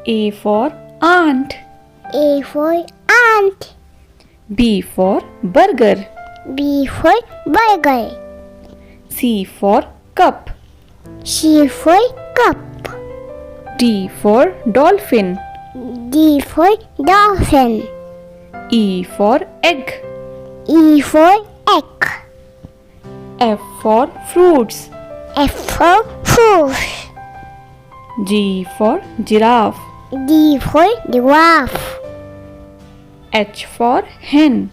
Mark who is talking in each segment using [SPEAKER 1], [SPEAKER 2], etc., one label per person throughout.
[SPEAKER 1] A for aunt.
[SPEAKER 2] A for ant.
[SPEAKER 1] B for burger.
[SPEAKER 2] B for burger.
[SPEAKER 1] C for cup.
[SPEAKER 2] C for cup.
[SPEAKER 1] D for dolphin.
[SPEAKER 2] D for dolphin.
[SPEAKER 1] E for egg.
[SPEAKER 2] E for egg.
[SPEAKER 1] F for fruits.
[SPEAKER 2] F for fruit.
[SPEAKER 1] G for giraffe.
[SPEAKER 2] D for giraffe.
[SPEAKER 1] H for hen.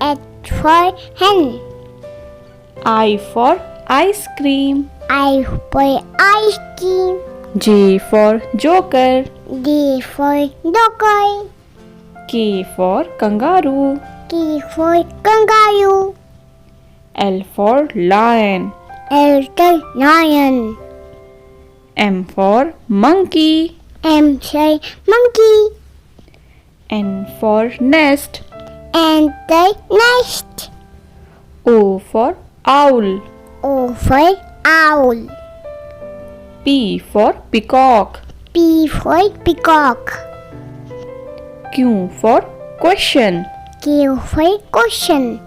[SPEAKER 2] H for hen.
[SPEAKER 1] I for ice cream.
[SPEAKER 2] I for ice cream.
[SPEAKER 1] J for joker.
[SPEAKER 2] D for doggy.
[SPEAKER 1] K for kangaroo.
[SPEAKER 2] K for kangaroo.
[SPEAKER 1] L for lion.
[SPEAKER 2] L for lion.
[SPEAKER 1] M for monkey.
[SPEAKER 2] M for monkey.
[SPEAKER 1] N for nest.
[SPEAKER 2] And the nest.
[SPEAKER 1] O for owl.
[SPEAKER 2] O for owl.
[SPEAKER 1] P for peacock.
[SPEAKER 2] P for peacock.
[SPEAKER 1] Q for question.
[SPEAKER 2] Q for question.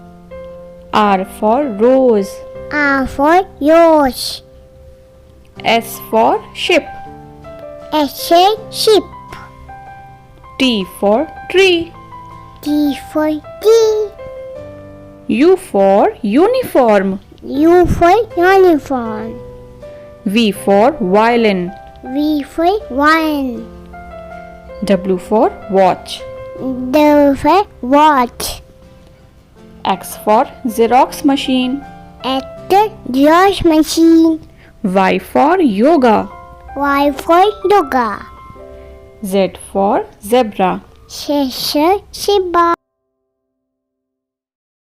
[SPEAKER 1] R for rose.
[SPEAKER 2] R for rose.
[SPEAKER 1] S for ship.
[SPEAKER 2] S for sheep.
[SPEAKER 1] T for tree.
[SPEAKER 2] T for tree.
[SPEAKER 1] U for uniform.
[SPEAKER 2] U for uniform.
[SPEAKER 1] V for violin.
[SPEAKER 2] V for wine.
[SPEAKER 1] W for watch.
[SPEAKER 2] W for watch.
[SPEAKER 1] X for Xerox machine.
[SPEAKER 2] X the Xerox machine.
[SPEAKER 1] Y for yoga.
[SPEAKER 2] Y for yoga.
[SPEAKER 1] Z for zebra.
[SPEAKER 2] Z for zebra.